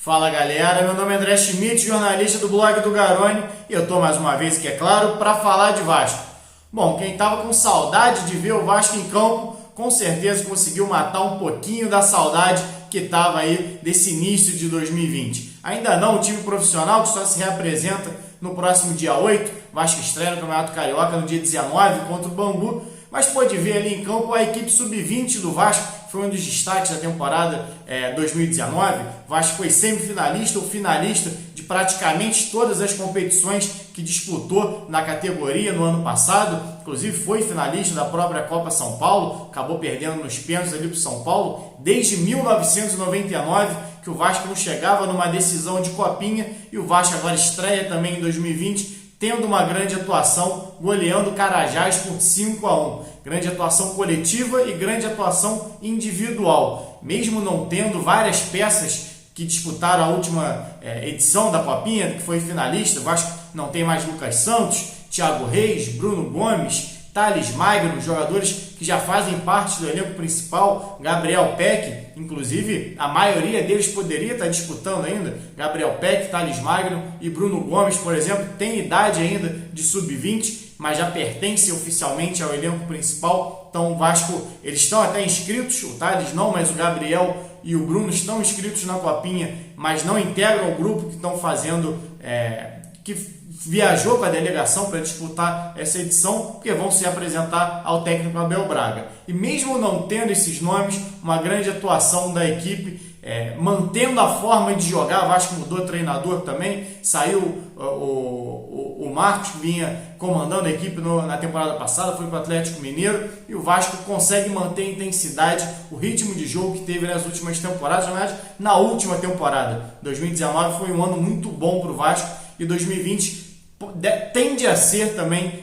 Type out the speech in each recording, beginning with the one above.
Fala galera, meu nome é André Schmidt, jornalista do blog do Garone, e eu tô mais uma vez aqui, é claro, para falar de Vasco. Bom, quem tava com saudade de ver o Vasco em campo, com certeza conseguiu matar um pouquinho da saudade que tava aí desse início de 2020. Ainda não, o time profissional que só se reapresenta no próximo dia 8, Vasco estreia no Campeonato Carioca no dia 19 contra o Bangu, mas pode ver ali em campo a equipe sub-20 do Vasco. Foi um dos destaques da temporada 2019. O Vasco foi semifinalista ou finalista de praticamente todas as competições que disputou na categoria no ano passado. Inclusive foi finalista da própria Copa São Paulo, acabou perdendo nos pênaltis ali para o São Paulo. Desde 1999 que o Vasco não chegava numa decisão de copinha, e o Vasco agora estreia também em 2020, tendo uma grande atuação, goleando o Carajás por 5-1. Grande atuação coletiva e grande atuação individual. Mesmo não tendo várias peças que disputaram a última edição da Copinha, que foi finalista, o Vasco não tem mais Lucas Santos, Thiago Reis, Bruno Gomes, Thales Magno, jogadores que já fazem parte do elenco principal, Gabriel Peck, inclusive a maioria deles poderia estar disputando ainda, Gabriel Peck, Thales Magno e Bruno Gomes, por exemplo, tem idade ainda de sub-20, mas já pertence oficialmente ao elenco principal. Então o Vasco, eles estão até inscritos, o Thales não, mas o Gabriel e o Bruno estão inscritos na Copinha, mas não integram o grupo que estão fazendo, que viajou com a delegação para disputar essa edição, porque vão se apresentar ao técnico Abel Braga. E mesmo não tendo esses nomes, uma grande atuação da equipe, mantendo a forma de jogar. O Vasco mudou treinador também, saiu o Marcos, que vinha comandando a equipe na temporada passada, foi para o Atlético Mineiro, e o Vasco consegue manter a intensidade, o ritmo de jogo que teve nas últimas temporadas. Na verdade, na última temporada, 2019 foi um ano muito bom para o Vasco, e 2020 tende a ser também,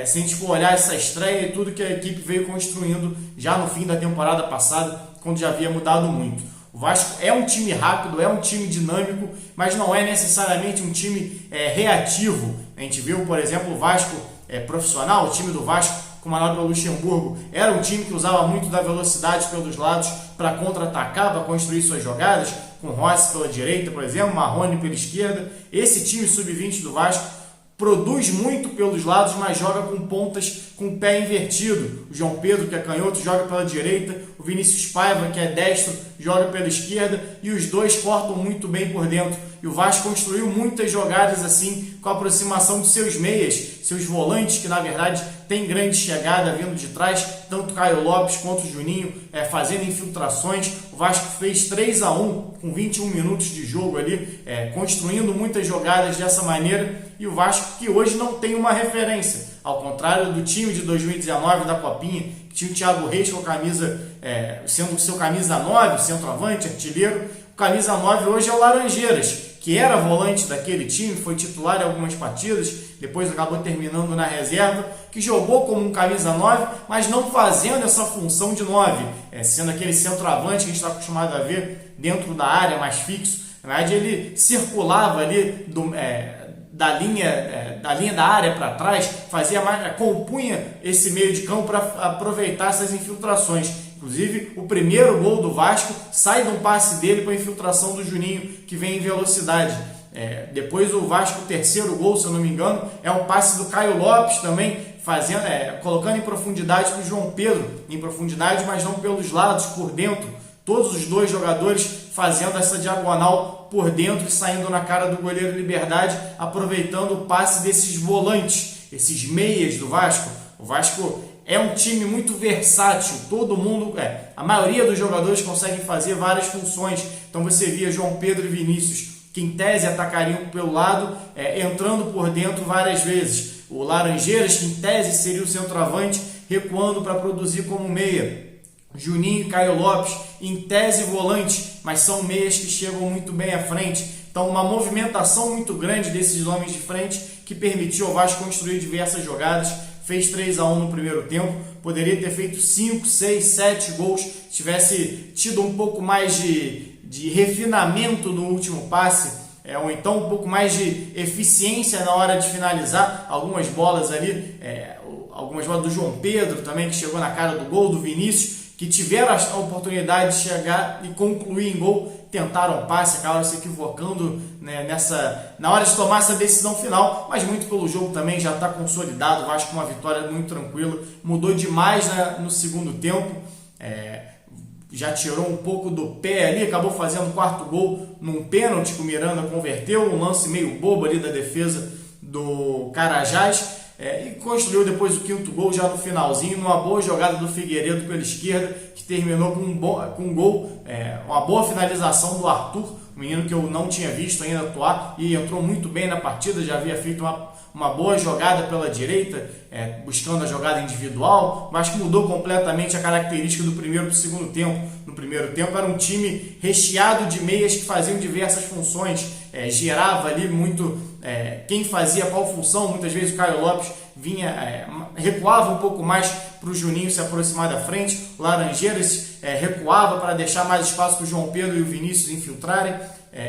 se a gente for olhar essa estreia e tudo que a equipe veio construindo já no fim da temporada passada, quando já havia mudado muito. O Vasco é um time rápido, é um time dinâmico, mas não é necessariamente um time reativo. A gente viu, por exemplo, o Vasco profissional, o time do Vasco, comandado pelo Luxemburgo, era um time que usava muito da velocidade pelos lados para contra-atacar, para construir suas jogadas, com Rossi pela direita, por exemplo, Marrone pela esquerda. Esse time sub-20 do Vasco produz muito pelos lados, mas joga com pontas com o pé invertido. O João Pedro, que é canhoto, joga pela direita. O Vinícius Paiva, que é destro, joga pela esquerda. E os dois cortam muito bem por dentro. E o Vasco construiu muitas jogadas assim, com a aproximação de seus meias, seus volantes, que na verdade tem grande chegada vindo de trás, tanto Caio Lopes quanto o Juninho fazendo infiltrações. O Vasco fez 3-1 com 21 minutos de jogo ali, construindo muitas jogadas dessa maneira. E o Vasco, que hoje não tem uma referência, ao contrário do time de 2019 da Copinha, que tinha o Thiago Reis com a camisa, sendo o seu camisa 9, centroavante, artilheiro. O camisa 9 hoje é o Laranjeiras, que era volante daquele time, foi titular em algumas partidas, depois acabou terminando na reserva, que jogou como um camisa 9, mas não fazendo essa função de 9, sendo aquele centroavante que a gente está acostumado a ver dentro da área, mais fixo. Na verdade, ele circulava ali da linha da área para trás, compunha esse meio de campo para aproveitar essas infiltrações. Inclusive, o primeiro gol do Vasco sai de um passe dele para a infiltração do Juninho, que vem em velocidade. Depois o Vasco, o terceiro gol, se eu não me engano, é um passe do Caio Lopes também, colocando em profundidade para o João Pedro, em profundidade, mas não pelos lados, por dentro. Todos os dois jogadores fazendo essa diagonal por dentro e saindo na cara do goleiro Liberdade, aproveitando o passe desses volantes, esses meias do Vasco. O Vasco é um time muito versátil, todo mundo, a maioria dos jogadores conseguem fazer várias funções. Então você via João Pedro e Vinícius, que em tese atacariam pelo lado, entrando por dentro várias vezes. O Laranjeiras, que em tese seria o centroavante, recuando para produzir como meia. Juninho e Caio Lopes, em tese volante, mas são meias que chegam muito bem à frente. Então uma movimentação muito grande desses homens de frente que permitiu ao Vasco construir diversas jogadas. Fez 3-1 no primeiro tempo, poderia ter feito 5, 6, 7 gols, se tivesse tido um pouco mais de refinamento no último passe, ou então um pouco mais de eficiência na hora de finalizar. Algumas bolas ali, algumas bolas do João Pedro também, que chegou na cara do gol, do Vinícius, que tiveram a oportunidade de chegar e concluir em gol, tentaram passe, acabaram se equivocando, né, na hora de tomar essa decisão final, mas muito pelo jogo também já está consolidado. O Vasco com uma vitória muito tranquila, mudou demais, né, no segundo tempo, já tirou um pouco do pé ali, acabou fazendo o quarto gol num pênalti que o Miranda converteu, um lance meio bobo ali da defesa do Carajás, e construiu depois o quinto gol já no finalzinho, numa boa jogada do Figueiredo pela esquerda, que terminou com um gol, uma boa finalização do Arthur, um menino que eu não tinha visto ainda atuar e entrou muito bem na partida, já havia feito uma boa jogada pela direita, buscando a jogada individual, mas que mudou completamente a característica do primeiro para o segundo tempo. No primeiro tempo era um time recheado de meias que faziam diversas funções, gerava ali muito quem fazia qual função. Muitas vezes o Caio Lopes recuava um pouco mais para o Juninho se aproximar da frente, o Laranjeiras recuava para deixar mais espaço para o João Pedro e o Vinícius infiltrarem,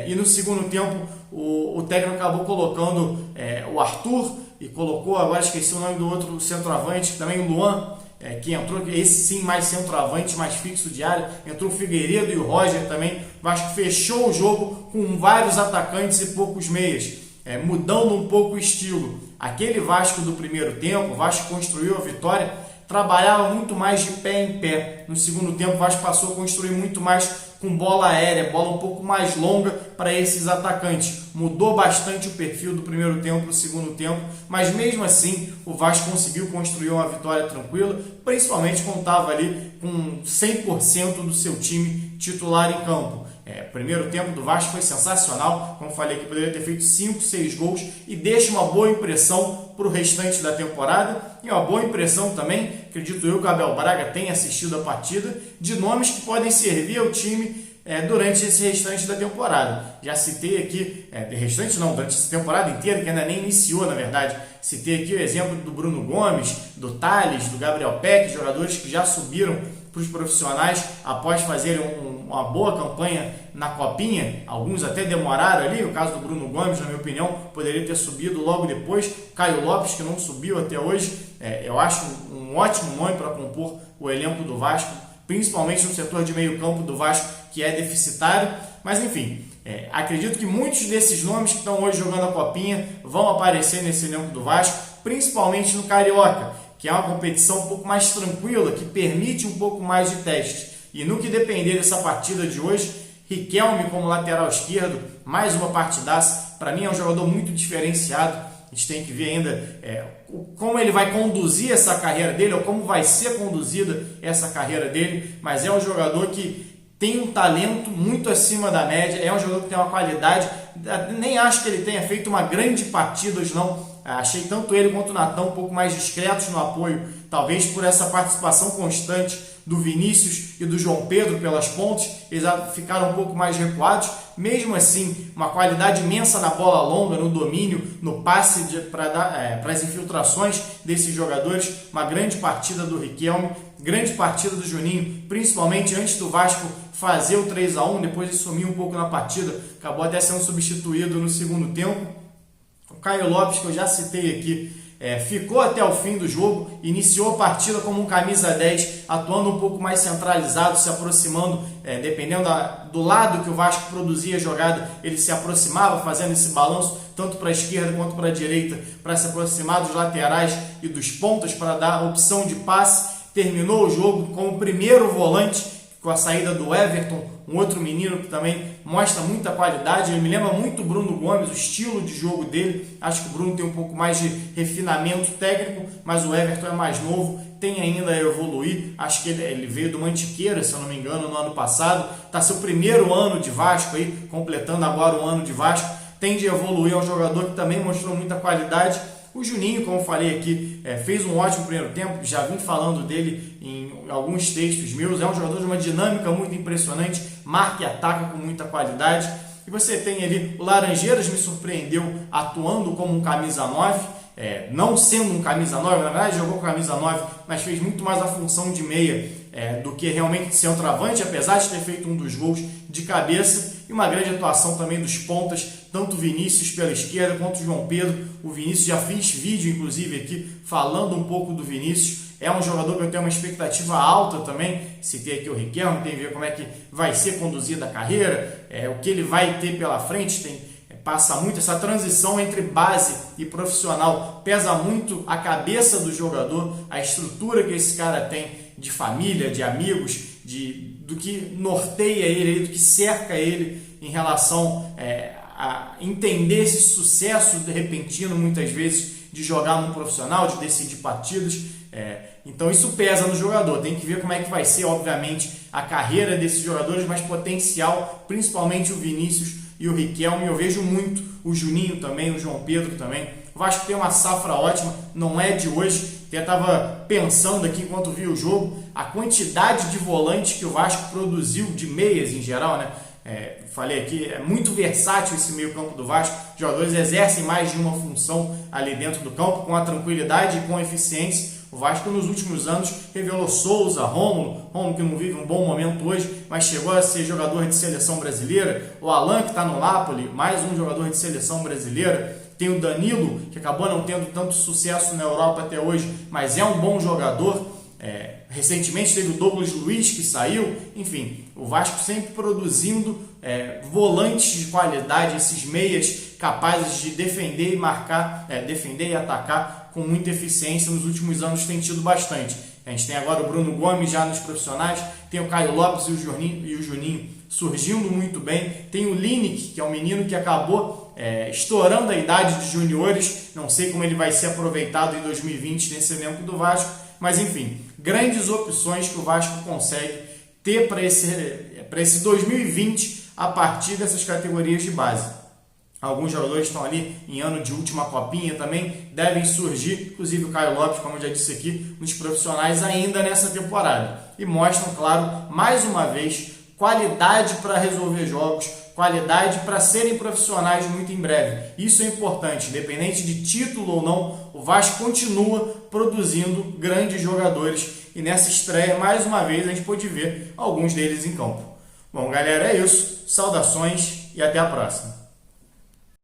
e no segundo tempo o técnico acabou colocando o Arthur e colocou, agora esqueci o nome do outro centroavante, também o Luan, que entrou, esse sim mais centroavante, mais fixo de área, entrou o Figueiredo e o Roger também. Vasco fechou o jogo com vários atacantes e poucos meias, mudando um pouco o estilo. Aquele Vasco do primeiro tempo, o Vasco construiu a vitória, trabalhava muito mais de pé em pé. No segundo tempo o Vasco passou a construir muito mais com bola aérea, bola um pouco mais longa para esses atacantes. Mudou bastante o perfil do primeiro tempo para o segundo tempo, mas mesmo assim o Vasco conseguiu construir uma vitória tranquila, principalmente quando estava ali com 100% do seu time titular em campo. O primeiro tempo do Vasco foi sensacional, como falei que poderia ter feito 5, 6 gols e deixa uma boa impressão para o restante da temporada, e uma boa impressão também, acredito eu, que o Abel Braga tenha assistido a partida, de nomes que podem servir ao time durante esse restante da temporada. Já citei aqui, durante essa temporada inteira, que ainda nem iniciou, na verdade, citei aqui o exemplo do Bruno Gomes, do Thales, do Gabriel Peck, jogadores que já subiram para os profissionais após fazerem uma boa campanha na Copinha. Alguns até demoraram ali, o caso do Bruno Gomes, na minha opinião, poderia ter subido logo depois. Caio Lopes, que não subiu até hoje, eu acho um ótimo nome para compor o elenco do Vasco, principalmente no setor de meio campo do Vasco, que é deficitário. Mas enfim, acredito que muitos desses nomes que estão hoje jogando a Copinha vão aparecer nesse elenco do Vasco, principalmente no Carioca, que é uma competição um pouco mais tranquila, que permite um pouco mais de testes. E no que depender dessa partida de hoje, Riquelme como lateral esquerdo, mais uma partidaça. Para mim é um jogador muito diferenciado. A gente tem que ver ainda como ele vai conduzir essa carreira dele, ou como vai ser conduzida essa carreira dele, mas é um jogador que tem um talento muito acima da média, é um jogador que tem uma qualidade. Nem acho que ele tenha feito uma grande partida hoje, não. Achei tanto ele quanto o Natão um pouco mais discretos no apoio, talvez por essa participação constante do Vinícius e do João Pedro pelas pontes, eles ficaram um pouco mais recuados. Mesmo assim, uma qualidade imensa na bola longa, no domínio, no passe para as infiltrações desses jogadores. Uma grande partida do Riquelme, grande partida do Juninho, principalmente antes do Vasco fazer o 3-1, depois ele sumiu um pouco na partida, acabou até sendo substituído no segundo tempo. O Caio Lopes, que eu já citei aqui, ficou até o fim do jogo, iniciou a partida como um camisa 10, atuando um pouco mais centralizado, se aproximando, dependendo do lado que o Vasco produzia a jogada, ele se aproximava, fazendo esse balanço, tanto para a esquerda quanto para a direita, para se aproximar dos laterais e dos pontas, para dar opção de passe. Terminou o jogo com o primeiro volante, com a saída do Everton, um outro menino que também mostra muita qualidade. Ele me lembra muito o Bruno Gomes, o estilo de jogo dele. Acho que o Bruno tem um pouco mais de refinamento técnico, mas o Everton é mais novo, tem ainda a evoluir. Acho que ele veio do Mantiqueira, se eu não me engano, no ano passado. Está seu primeiro ano de Vasco, aí, completando agora o ano de Vasco. Tende a evoluir, é um jogador que também mostrou muita qualidade. O Juninho, como eu falei aqui, fez um ótimo primeiro tempo, já vim falando dele em alguns textos meus. É um jogador de uma dinâmica muito impressionante, marca e ataca com muita qualidade. E você tem ali o Laranjeiras, me surpreendeu atuando como um camisa 9, não sendo um camisa 9, na verdade jogou com camisa 9, mas fez muito mais a função de meia do que realmente de centroavante, apesar de ter feito um dos gols de cabeça. E uma grande atuação também dos pontas, tanto o Vinícius pela esquerda quanto o João Pedro. O Vinícius, já fiz vídeo inclusive aqui falando um pouco do Vinícius, é um jogador que eu tenho uma expectativa alta também. Citei aqui o Riquelme, tem que ver como é que vai ser conduzida a carreira, o que ele vai ter pela frente, passa muito essa transição entre base e profissional, pesa muito a cabeça do jogador, a estrutura que esse cara tem de família, de amigos, do que norteia ele, do que cerca ele em relação a entender esse sucesso repentino, muitas vezes, de jogar num profissional, de decidir partidas. Então isso pesa no jogador, tem que ver como é que vai ser, obviamente, a carreira desses jogadores, mas potencial, principalmente o Vinícius e o Riquelme. Eu vejo muito o Juninho também, o João Pedro também. O Vasco tem uma safra ótima, não é de hoje. Até estava pensando aqui enquanto vi o jogo, a quantidade de volantes que o Vasco produziu, de meias em geral, né? Falei aqui, é muito versátil esse meio campo do Vasco. Os jogadores exercem mais de uma função ali dentro do campo, com a tranquilidade e com a eficiência. O Vasco nos últimos anos revelou Souza, Rômulo que não vive um bom momento hoje, mas chegou a ser jogador de seleção brasileira. O Alan, que está no Napoli, mais um jogador de seleção brasileira. Tem o Danilo, que acabou não tendo tanto sucesso na Europa até hoje, mas é um bom jogador. Recentemente teve o Douglas Luiz, que saiu. Enfim, o Vasco sempre produzindo volantes de qualidade, esses meias capazes de defender e marcar, defender e atacar com muita eficiência. Nos últimos anos tem tido bastante. A gente tem agora o Bruno Gomes já nos profissionais, tem o Caio Lopes e o Juninho surgindo muito bem, tem o Lineker, que é um menino que acabou estourando a idade de juniores. Não sei como ele vai ser aproveitado em 2020 nesse elenco do Vasco, mas enfim, grandes opções que o Vasco consegue ter para esse 2020 a partir dessas categorias de base. Alguns jogadores estão ali em ano de última copinha também, devem surgir, inclusive o Caio Lopes, como eu já disse aqui, nos profissionais ainda nessa temporada. E mostram, claro, mais uma vez, qualidade para resolver jogos, qualidade para serem profissionais muito em breve. Isso é importante, independente de título ou não, o Vasco continua produzindo grandes jogadores. E nessa estreia, mais uma vez, a gente pôde ver alguns deles em campo. Bom, galera, é isso. Saudações e até a próxima.